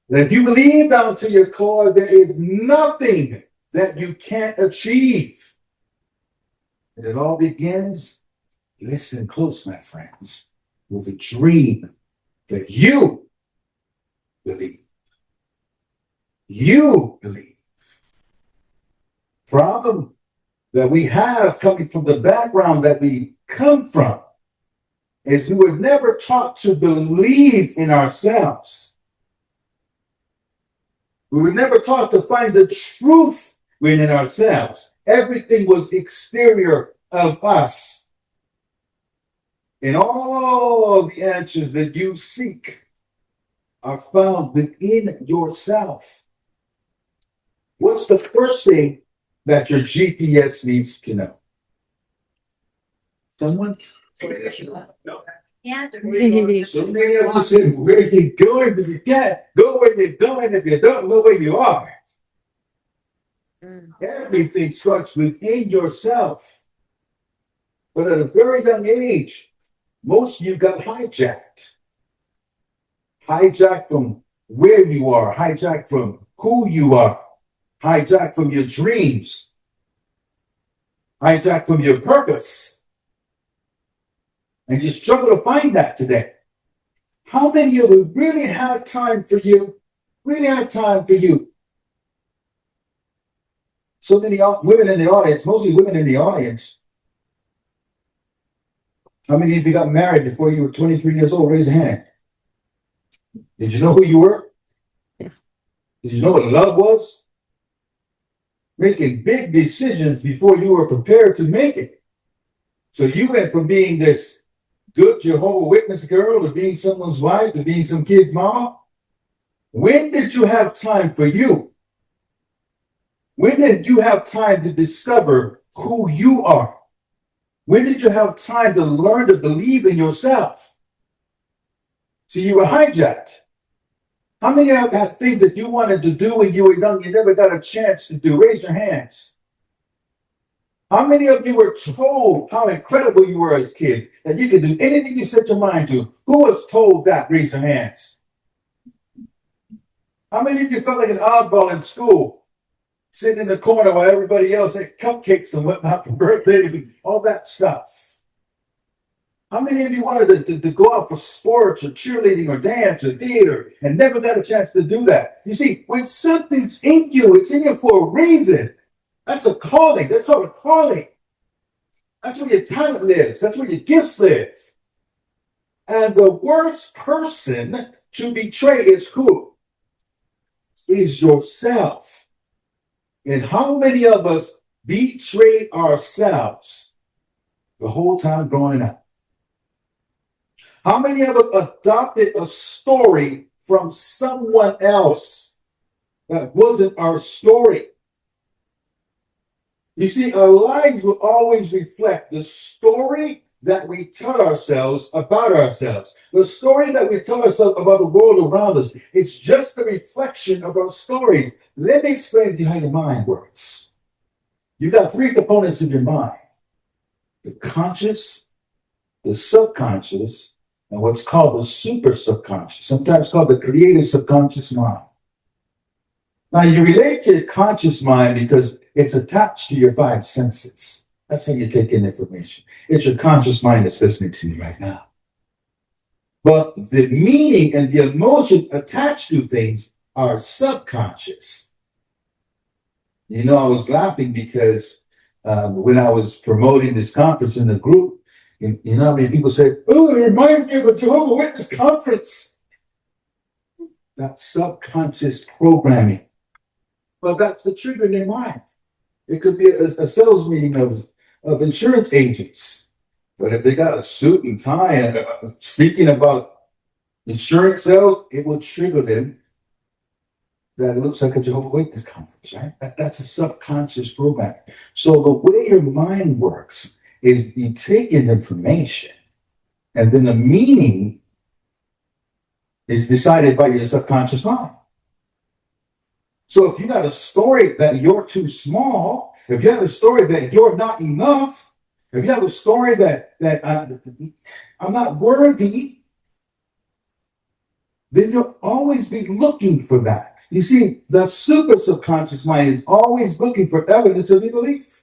And if you believe down to your core, there is nothing that you can't achieve. And it all begins, listen close, my friends, with a dream that you believe. You believe. Problem that we have coming from the background that we come from is we were never taught to believe in ourselves. We were never taught to find the truth within ourselves. Everything was exterior of us. And all the answers that you seek are found within yourself. What's the first thing that your GPS needs to know? Someone? Yeah. So many of us say, where you going, but you can't go where you're going if you don't know where you are. Everything starts within yourself. But at a very young age, most of you got hijacked. Hijacked from where you are, hijacked from who you are, hijacked from your dreams, hijacked from your purpose. And you struggle to find that today. How many of you really have time for you? Really have time for you? So many women in the audience, mostly women in the audience. How many of you got married before you were 23 years old? Raise your hand. Did you know who you were? Did you know what love was? Making big decisions before you were prepared to make it. So you went from being this good Jehovah Witness girl to being someone's wife to being some kid's mama. When did you have time for you? When did you have time to discover who you are? When did you have time to learn to believe in yourself? So you were hijacked. How many of you had things that you wanted to do when you were young you never got a chance to do? Raise your hands. How many of you were told how incredible you were as kids, that you could do anything you set your mind to? Who was told that? Raise your hands. How many of you felt like an oddball in school, sitting in the corner while everybody else ate cupcakes and whatnot for birthdays and all that stuff? How many of you wanted to go out for sports or cheerleading or dance or theater and never got a chance to do that? You see, when something's in you, it's in you for a reason. That's a calling. That's called a calling. That's where your talent lives. That's where your gifts live. And the worst person to betray is who? Is yourself. And how many of us betray ourselves the whole time growing up? How many of us adopted a story from someone else that wasn't our story? You see, our lives will always reflect the story that we tell ourselves about ourselves. The story that we tell ourselves about the world around us, it's just a reflection of our stories. Let me explain to you how your mind works. You got three components of your mind: the conscious, the subconscious, and what's called the super subconscious, sometimes called the creative subconscious mind. Now, you relate to your conscious mind because it's attached to your five senses. That's how you take in information. It's your conscious mind that's listening to you right now. But the meaning and the emotion attached to things are subconscious. You know, I was laughing because when I was promoting this conference in the group, you know how many people said, "Oh, it reminds me of a Jehovah Witness conference." That's subconscious programming. Well, that's the trigger in their mind. It could be a sales meeting of insurance agents. But if they got a suit and tie and speaking about insurance sales, it will trigger them that it looks like a Jehovah's Witness conference, right? That's a subconscious programming. So the way your mind works is you take in information and then the meaning is decided by your subconscious mind. So if you got a story that you're too small, if you have a story that you're not enough, if you have a story that I'm not worthy, then you'll always be looking for that. You see, the super subconscious mind is always looking for evidence of your belief.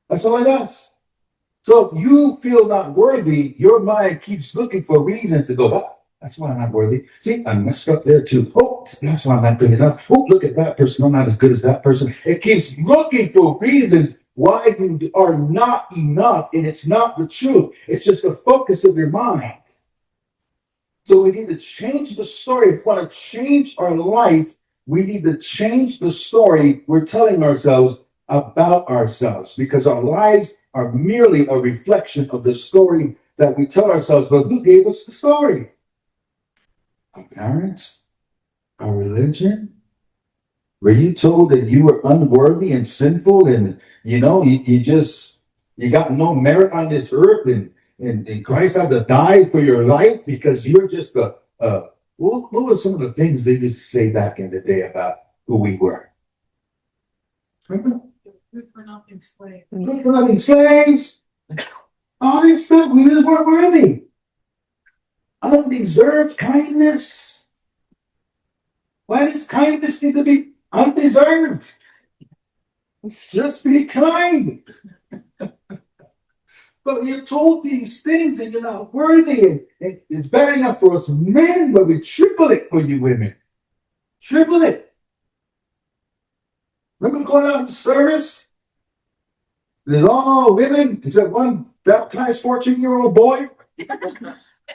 That's all it does. So if you feel not worthy, your mind keeps looking for reasons to go, oh, that's why I'm not worthy. See, I messed up there too. Oh, that's why I'm not good enough. Oh, look at that person. I'm not as good as that person. It keeps looking for reasons why you are not enough, and it's not the truth. It's just the focus of your mind. So we need to change the story. If we want to change our life, we need to change the story we're telling ourselves about ourselves, because our lives are merely a reflection of the story that we tell ourselves. But who gave us the story? Our parents? Our religion? Were you told that you were unworthy and sinful, and you got no merit on this earth, and Christ had to die for your life because you're just what were some of the things they used to say back in the day about who we were? Remember? Good for nothing slave. Good for nothing slaves. All this stuff, we just weren't worthy. Undeserved kindness. Why does kindness need to be undeserved? Just be kind. But you're told these things and you're not worthy, and it's bad enough for us men, but we triple it for you women. Triple it. Remember going out to service? There's all women except one baptized 14-year-old boy.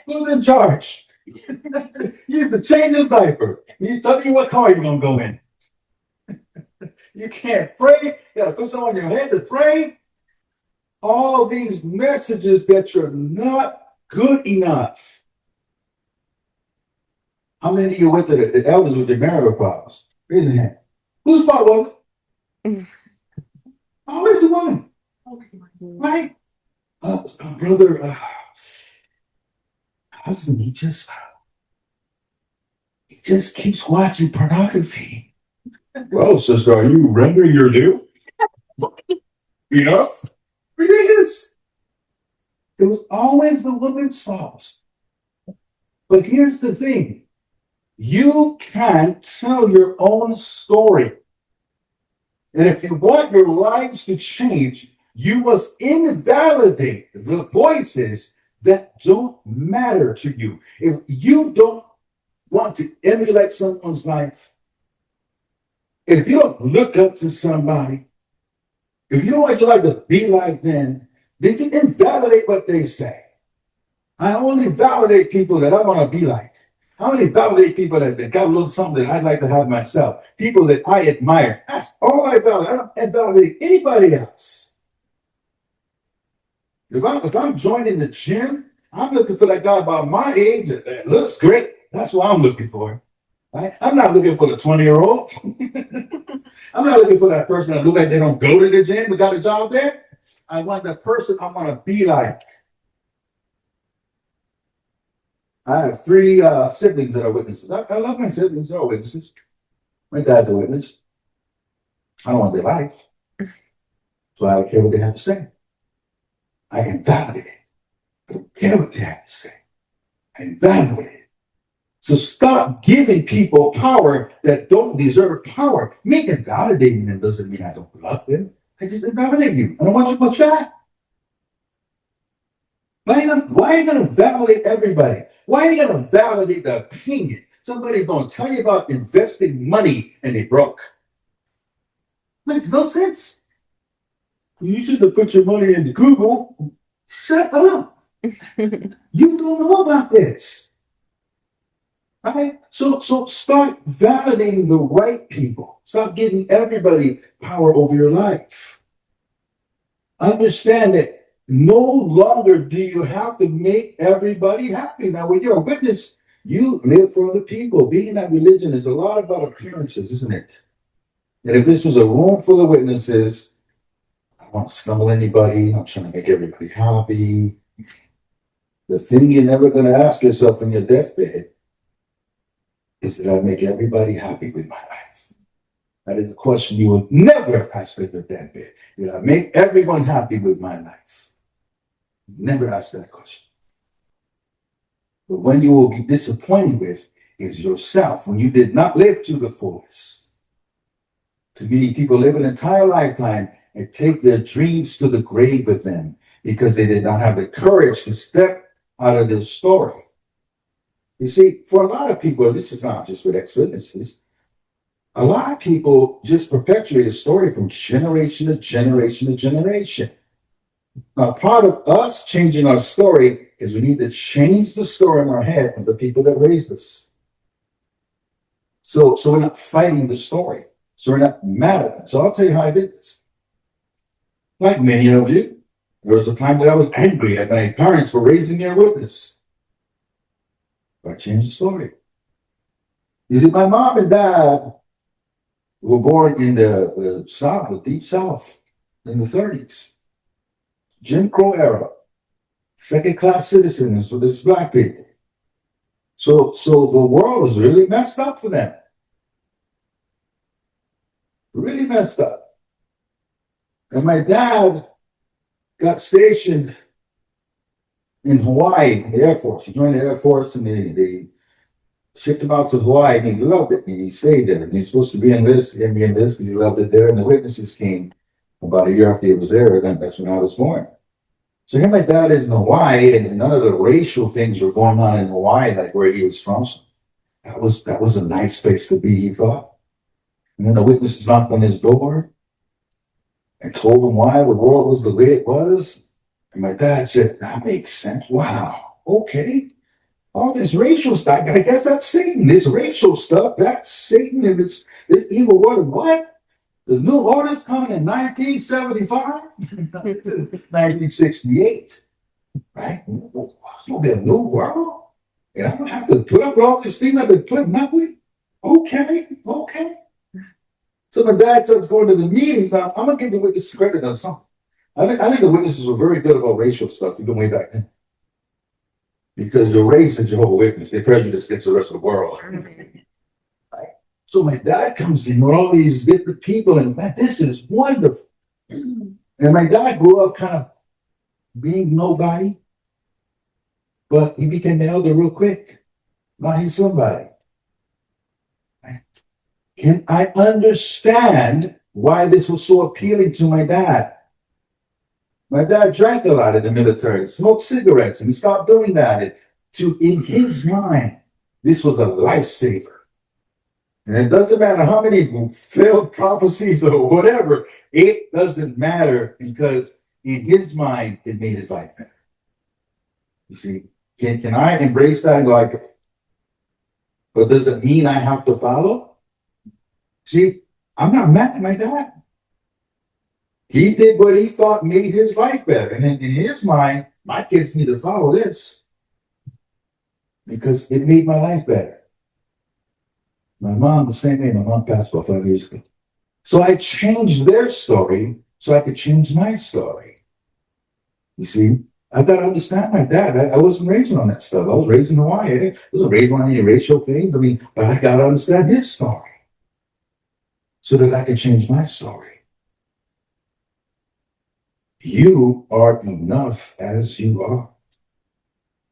Who's in charge? He used to change his diaper. He's telling you what car you're going to go in. You can't pray. You got to put something on your head to pray. All these messages that you're not good enough. How many of you went to the elders with their marital problems? Raise your hand. Whose fault was it? Always the woman. Right? Brother, husband, he just keeps watching pornography. Well, sister, are you rendering your due? Enough? Ridiculous. It was always the woman's fault. But here's the thing. You can't tell your own story. And if you want your lives to change, you must invalidate the voices that don't matter to you. If you don't want to emulate someone's life, if you don't look up to somebody, if you don't want your life to be like them, then you invalidate what they say. I only validate people that I want to be like. I only validate people that got a little something that I'd like to have myself. People that I admire. That's all I validate. I don't validate anybody else. If I'm joining the gym, I'm looking for that guy about my age that looks great. That's what I'm looking for. Right? I'm not looking for the 20-year-old. I'm not looking for that person that looks like they don't go to the gym but got a job there. I want that person I want to be like. I have 3 siblings that are witnesses. I love my siblings. They're all witnesses. My dad's a witness. I don't want their life. So I don't care what they have to say. I invalidate it. I don't care what they have to say. I invalidate it. So stop giving people power that don't deserve power. Me invalidating them doesn't mean I don't love them. I just invalidate you. I don't want you to chat. Why are you going to validate everybody? Why are you going to validate the opinion? Somebody's going to tell you about investing money and they broke. Makes no sense. You should have put your money into Google. Shut up. You don't know about this. Right? So start validating the right people. Stop giving everybody power over your life. Understand that no longer do you have to make everybody happy. Now, when you're a witness, you live for other people. Being in that religion is a lot about appearances, isn't it? And if this was a room full of witnesses, I don't want to stumble anybody. I'm trying to make everybody happy. The thing you're never going to ask yourself on your deathbed is, did I make everybody happy with my life? That is a question you will never ask on your deathbed. Did I make everyone happy with my life? Never ask that question. But when you will be disappointed with is yourself, when you did not live to the fullest. Too many people live an entire lifetime and take their dreams to the grave with them because they did not have the courage to step out of their story. You see, for a lot of people, this is not just with ex-witnesses, a lot of people just perpetuate a story from generation to generation to generation. Now, part of us changing our story is we need to change the story in our head of the people that raised us. So we're not fighting the story. So we're not mad at them. So I'll tell you how I did this. Like many of you, there was a time that I was angry at my parents for raising me a witness. But I changed the story. You see, my mom and dad were born in the South, the deep South, in the 30s. Jim Crow era. Second-class citizens for this black people. So the world was really messed up for them. Really messed up. And my dad got stationed in Hawaii in the Air Force. He joined the Air Force and they shipped him out to Hawaii and he loved it and he stayed there. And he's supposed to be in this, because he loved it there. And the witnesses came about a year after he was there, and that's when I was born. So here my dad is in Hawaii, and none of the racial things were going on in Hawaii, like where he was from. So that was a nice place to be, he thought. And then the witnesses knocked on his door and told him why the world was the way it was. And my dad said, that makes sense. Wow, okay. All this racial stuff, I guess that's Satan. This racial stuff, that's Satan and this evil word. What? The new orders coming in 1975? 1968, right? It's going to be a new world. And I don't have to put up with all these things I've been putting up with? Okay. So my dad starts going to the meetings. Now, I'm going to give the witnesses credit on something. I think the witnesses were very good about racial stuff even way back then. Because you're raised a Jehovah Witness, they prejudice against the rest of the world. Right? So my dad comes in with all these different people, and man, this is wonderful. And my dad grew up kind of being nobody, but he became an elder real quick. Now he's somebody. Right? Can I understand why this was so appealing to my dad? My dad drank a lot in the military, smoked cigarettes, and he stopped doing that. In his mind, this was a lifesaver. And it doesn't matter how many failed prophecies or whatever, it doesn't matter because in his mind, it made his life better. You see, can I embrace that and go like, but does it mean I have to follow? See, I'm not mad at my dad. He did what he thought made his life better. And in his mind, my kids need to follow this because it made my life better. My mom, the same way. My mom passed about 5 years ago. So I changed their story so I could change my story. You see, I've got to understand my dad. I wasn't raised on that stuff. I was raised in Hawaii. I wasn't raised on any racial things. But I got to understand his story so that I can change my story. You are enough as you are.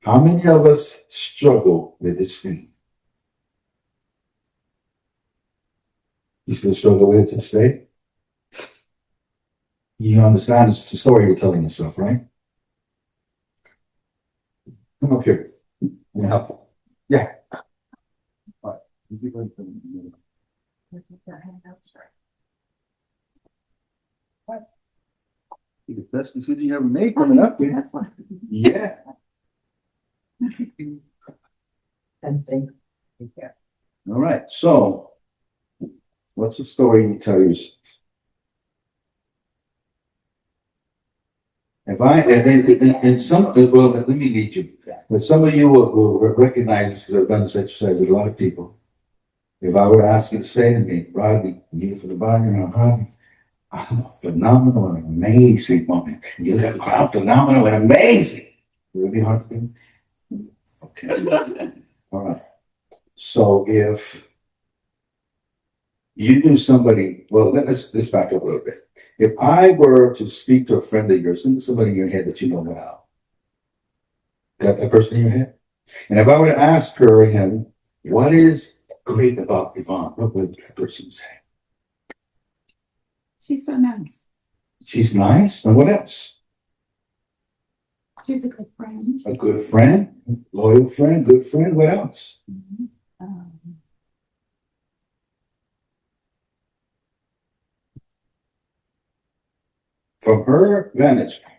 How many of us struggle with this thing? You still struggle with it to this day? You understand it's the story you're telling yourself, right? Come up here. Can I help? Yeah. All right. The best decision you ever made coming up here. That's one. Yeah. Wednesday. Yeah. All right. So, what's the story you tell yourself? If I and some well, let me lead you. But some of you will recognize this because I've done this exercise with a lot of people. If I were to ask you to say to me, Rodney, you from the bottom of your heart, I'm a phenomenal and amazing woman. You have I'm phenomenal and amazing. Would it be hard to do? Okay. All right. So if you knew somebody, well, let's back up a little bit. If I were to speak to a friend of yours, think of somebody in your head that you know well. Got that person in your head? And if I were to ask her or him, what is great about Yvonne, what would that person say? She's so nice. She's nice. And what else? She's a good friend. A good friend, loyal friend, good friend. What else? From her vantage point.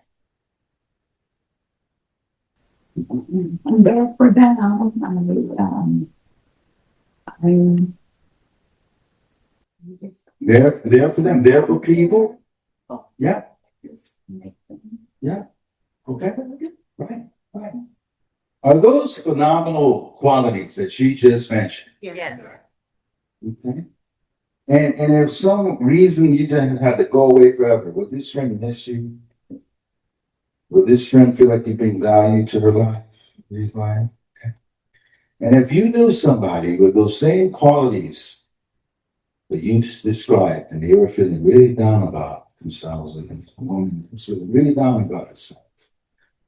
I'm there for them. There for them, there for people. Yeah. Just make them. Yeah. Okay. Right. Right. Are those phenomenal qualities that she just mentioned? Yes. Okay. And if some reason you just had to go away forever, would this friend miss you? Would this friend feel like you bring value to her life? His life? Okay. And if you knew somebody with those same qualities that you just described, and they were feeling really down about themselves, and a woman was feeling really down about herself,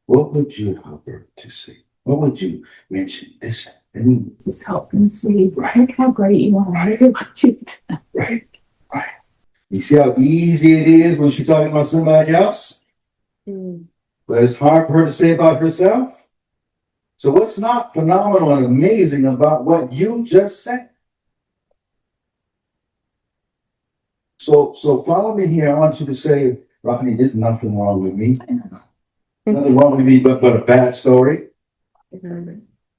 what would you help her to see? What would you mention? Listen, I mean, Just help them see right, look how great you are. Right. Look what you've done. right, right. You see how easy it is when she's talking about somebody else? But it's hard for her to say about herself. So what's not phenomenal and amazing about what you just said? So follow me here. I want you to say, Rodney, there's nothing wrong with me. Nothing wrong with me but a bad story.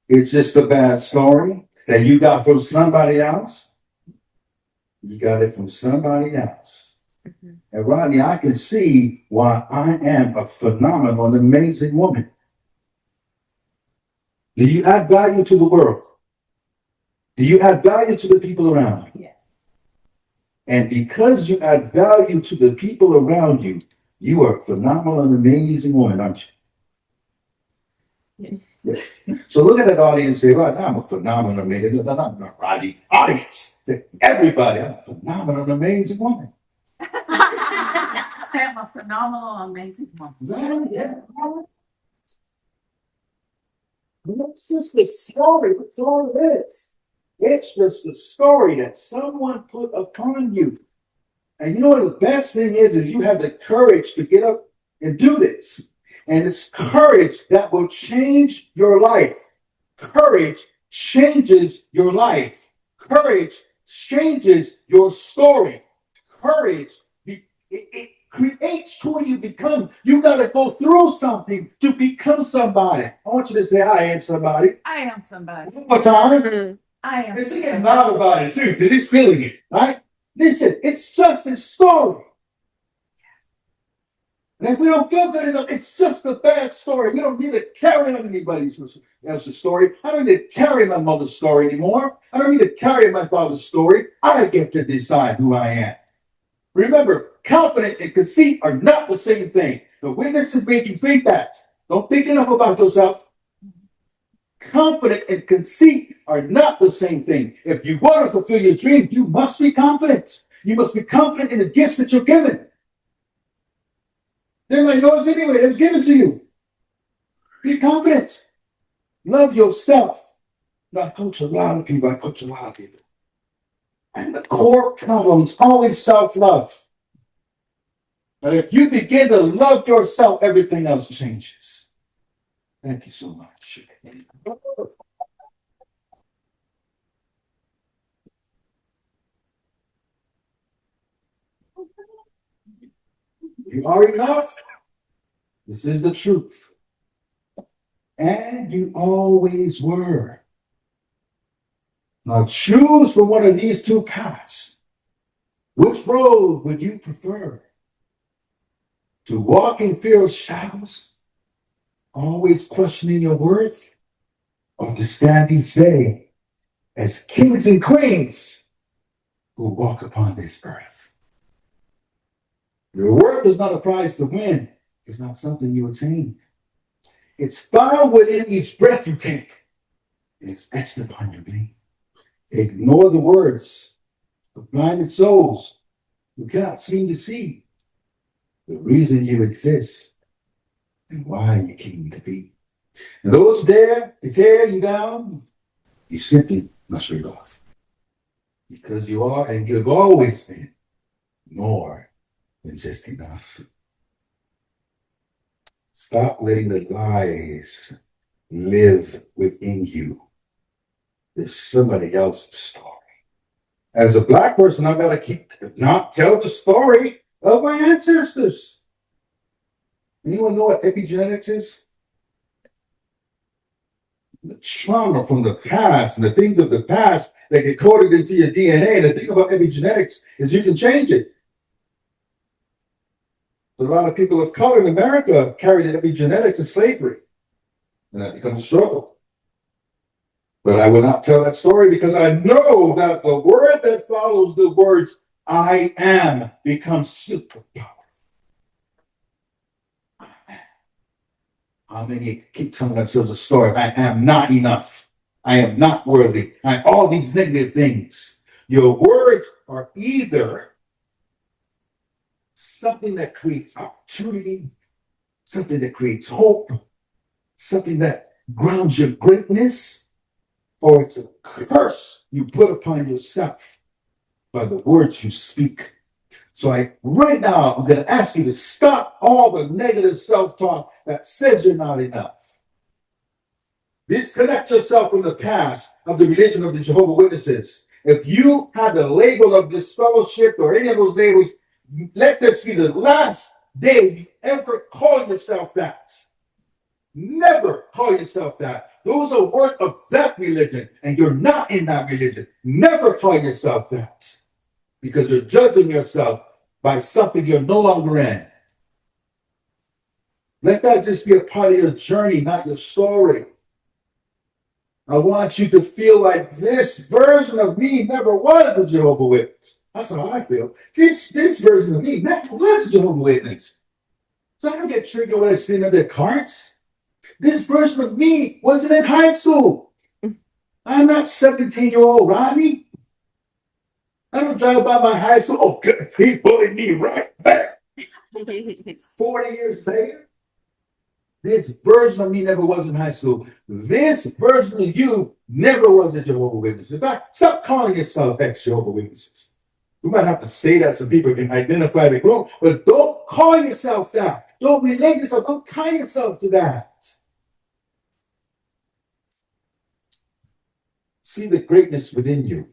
It's just a bad story that you got from somebody else. You got it from somebody else. And Rodney, I can see why I am a phenomenal and amazing woman. Do you add value to the world? Do you add value to the people around you? Yes. And because you add value to the people around you, you are a phenomenal and amazing woman, aren't you? Yes. So look at that audience and say, right, I'm a phenomenal, amazing, no, not Rodney, audience. Say, everybody, I'm a phenomenal and amazing woman. I am a phenomenal, amazing woman. Right? Yeah. It's just the story. That's all it is. It's just the story that someone put upon you. And you know what the best thing is you have the courage to get up and do this. And it's courage that will change your life. Courage changes your life. Courage changes your story. Courage, it creates who you become. You got to go through something to become somebody. I want you to say, I am somebody. I am somebody. One more time. I am. And she getting loud about it too, because he's feeling it, right? Listen, it's just a story. And if we don't feel good enough, it's just a bad story. We don't need to carry on anybody else's story. I don't need to carry my mother's story anymore. I don't need to carry my father's story. I get to decide who I am. Remember, confidence and conceit are not the same thing. The witnesses make you think that. Don't think enough about yourself. Confidence and conceit are not the same thing. If you want to fulfill your dream, you must be confident. You must be confident in the gifts that you're given. They're like yours anyway. It was given to you. Be confident. Love yourself. Now, I coach a lot of people. And the core problem is always self-love. But if you begin to love yourself, everything else changes. Thank you so much. You are enough. This is the truth. And you always were. Now choose from one of these two paths. Which road would you prefer? To walk in fear of shadows, always questioning your worth, or to stand each day as kings and queens who walk upon this earth? Your worth is not a prize to win. It's not something you attain. It's found within each breath you take. It's etched upon your being. Ignore the words of blinded souls who cannot seem to see the reason you exist and why you came to be. And those dare to tear you down, you simply must read off. Because you are and you've always been more than just enough. Stop letting the lies live within you. There's somebody else's story. As a Black person, I've got to not tell the story of my ancestors. Anyone know what epigenetics is? The trauma from the past and the things of the past that get coded into your DNA. And the thing about epigenetics is you can change it. A lot of people of color in America carry the epigenetics of slavery. And that becomes a struggle. But I will not tell that story because I know that the word that follows the words I am becomes superpower. How many keep telling themselves a story? I am not enough. I am not worthy. All these negative things. Your words are either something that creates opportunity, something that creates hope, something that grounds your greatness, or it's a curse you put upon yourself by the words you speak. So right now, I'm going to ask you to stop all the negative self-talk that says you're not enough. Disconnect yourself from the past of the religion of the Jehovah Witnesses. If you had the label of this fellowship or any of those labels, let this be the last day you ever call yourself that. Never call yourself that. Those are words of that religion, and you're not in that religion. Never call yourself that, because you're judging yourself by something you're no longer in. Let that just be a part of your journey, not your story. I want you to feel like this version of me never was a Jehovah Witness. That's how I feel. This version of me never was a Jehovah Witness. So I don't get triggered when I see in their cards. This version of me wasn't in high school. I'm not 17-year-old Robbie. I don't drive by my high school. Oh, good. He bullied me right there. 40 years later, this version of me never was in high school. This version of you never was a Jehovah Witness. In fact, stop calling yourself ex-Jehovah Witnesses. We might have to say that so people can identify the group, but don't call yourself that. Don't relate yourself. Don't tie yourself to that. See the greatness within you.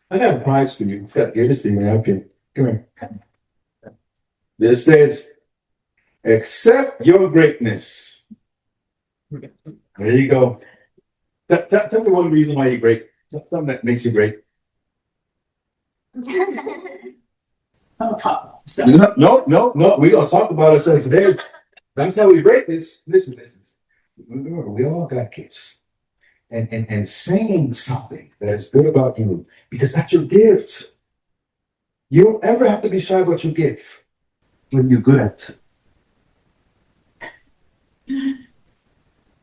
I got a prize for you. Give this to me. Come here. This says, accept your greatness. There you go. Tell me one reason why you're great. Something that makes you great. I'll talk. So. No. We're going to talk about ourselves today. That's how we break this. Listen. Remember, we all got gifts. And saying something that is good about you, because that's your gift. You don't ever have to be shy about your gift when you're good at it.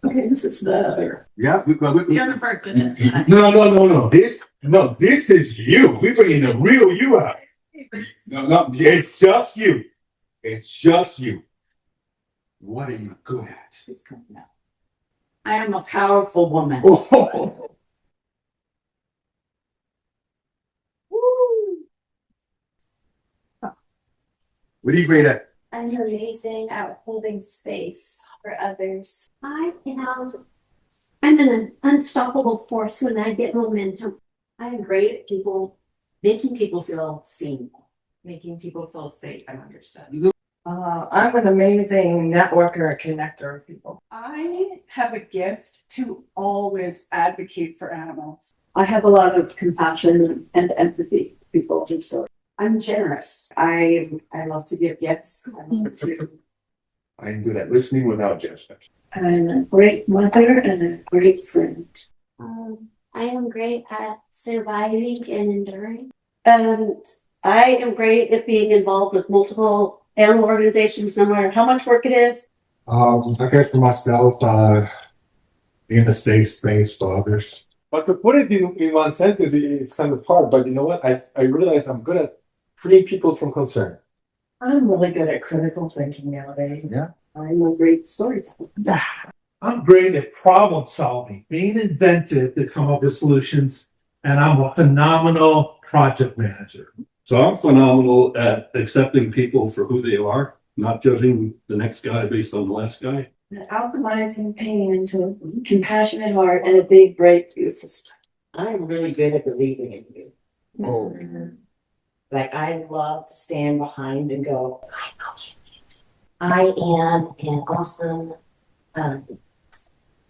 Okay, this is the other. Yeah, The other person is. No. This is you. We're bringing the real you out. No, it's just you. It's just you. What are you good at? She's coming out. I am a powerful woman. Oh. What are you great at? I'm amazing at holding space for others. I'm an unstoppable force when I get momentum. I'm great at making people feel seen, making people feel safe and understood. I'm an amazing networker and connector of people. I have a gift to always advocate for animals. I have a lot of compassion and empathy for people, so I'm generous. I love to give gifts. I am good at listening without judgment. I'm a great mother and a great friend. I am great at surviving and enduring. And I am great at being involved with multiple animal organizations, no matter how much work it is. I guess for myself, in the safe space for others. But to put it in one sentence, it's kind of hard. But you know what? I realize I'm good at freeing people from concern. I'm really good at critical thinking nowadays. Yeah. I'm a great storyteller. I'm great at problem solving, being inventive to come up with solutions, and I'm a phenomenal project manager. So I'm phenomenal at accepting people for who they are, not judging the next guy based on the last guy. Alchemizing pain into a compassionate heart and a big, bright, beautiful smile. I'm really good at believing in you. Oh. Like I love to stand behind and go, I know you. I am an awesome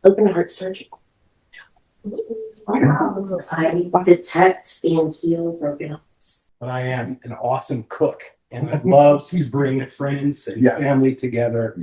open heart surgeon. I detect and heal broken hearts. But I am an awesome cook, and I love to bring friends and family together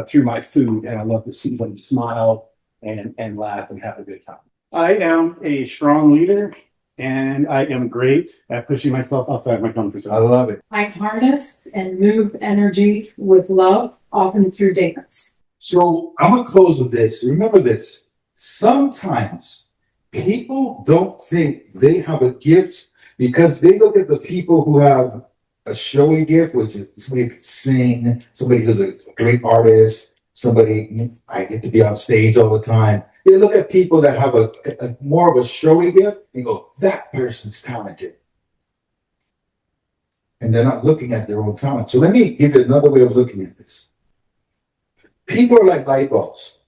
through my food, and I love to see them smile and laugh and have a good time. I am a strong leader, and I am great at pushing myself outside my comfort zone. I love it. I harness and move energy with love, often through dance. So I'm gonna close with this. Remember this. Sometimes people don't think they have a gift because they look at the people who have a showy gift, which is somebody who can sing, somebody who's a great artist, somebody I get to be on stage all the time. They look at people that have a more of a showy gift and go, that person's talented. And they're not looking at their own talent. So let me give you another way of looking at this. People are like light bulbs.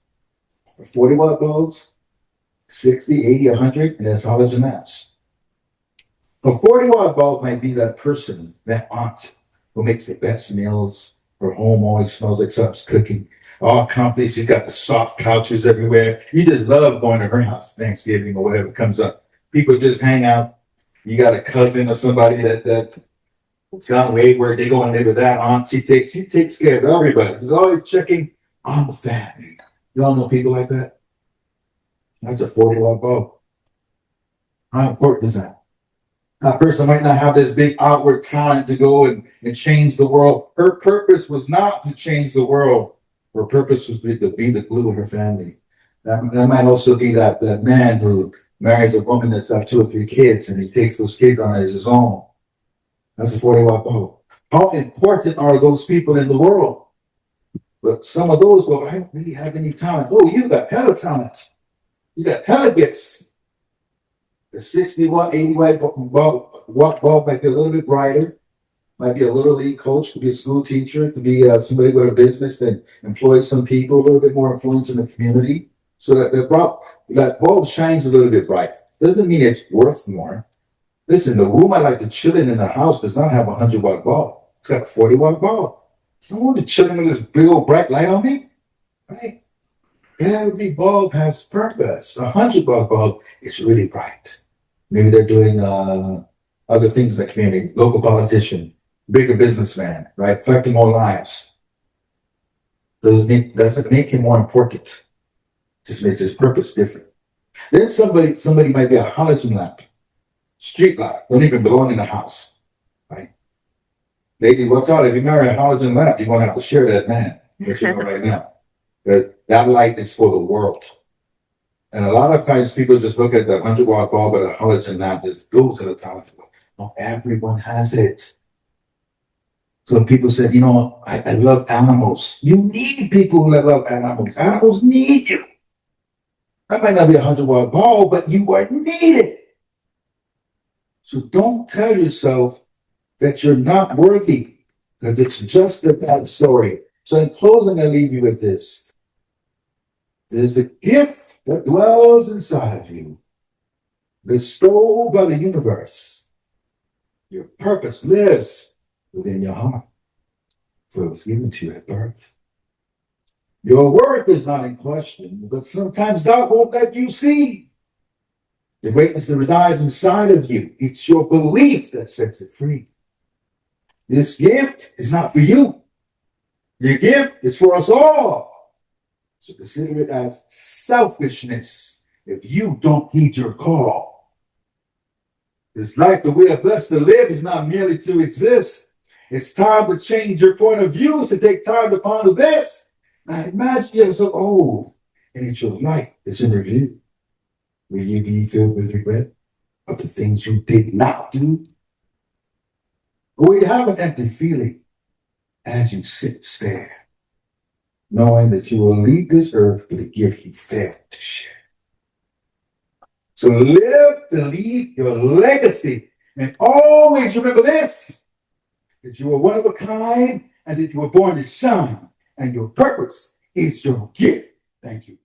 40-watt bulbs, 60, 80, 100, and there's halogen lamps. A 40-watt bulb might be that person, that aunt, who makes the best meals. Her home always smells like something's cooking. All accomplished, she's got the soft couches everywhere. You just love going to her house, Thanksgiving or whatever comes up. People just hang out. You got a cousin or somebody that's gone wayward, they go and live with that aunt. She takes care of everybody. She's always checking on the family. You all know people like that? That's a 40-watt bulb. How important is that? That person might not have this big outward talent to go and change the world. Her purpose was not to change the world. Her purpose was to be the glue of her family. That might also be that man who marries a woman that's got 2 or 3 kids and he takes those kids on as his own. That's a 40-watt bulb. How important are those people in the world? But some of those, well, I don't really have any talent. Oh, you got hella talent. You got hella gifts. The 60-watt, 80-watt bulb might be a little bit brighter. Might be a little league coach, could be a school teacher, could be somebody with a business that employs some people, a little bit more influence in the community. So that bulb shines a little bit brighter. Doesn't mean it's worth more. Listen, the room I like to chill in the house does not have a 100-watt bulb. It's got a 40-watt bulb. I don't want to chill in with this big old bright light on me, right? Every bulb has purpose. A 100-watt bulb is really bright. Maybe they're doing other things in the community, local politician, bigger businessman, right? Affecting more lives. Doesn't make him more important. Just makes his purpose different. Then somebody might be a halogen lamp, street light, don't even belong in the house, right? Lady, watch out, if you marry a halogen lamp, you're gonna have to share that man. Let you know right now. Because that light is for the world. And a lot of times people just look at the 100-watt bulb or the halogen lamp as those are the talent. Not everyone has it. So when people say, I love animals. You need people who love animals. Animals need you. That might not be a 100-watt bulb, but you are needed. So don't tell yourself that you're not worthy, because it's just a bad story. So in closing, I leave you with this. There's a gift that dwells inside of you, bestowed by the universe. Your purpose lives within your heart, for it was given to you at birth. Your worth is not in question, but sometimes God won't let you see the greatness that resides inside of you. It's your belief that sets it free. This gift is not for you. Your gift is for us all. So consider it as selfishness if you don't heed your call. This life that we are blessed to live is not merely to exist. It's time to change your point of view, to take time to ponder this. Now imagine yourself old, and it's your life that's in review. Will you be filled with regret of the things you did not do? Or will you have an empty feeling as you sit and stare? knowing that you will leave this earth with a gift you failed to share. So live to leave your legacy. And always remember this, that you are one of a kind and that you were born to shine. And your purpose is your gift. Thank you.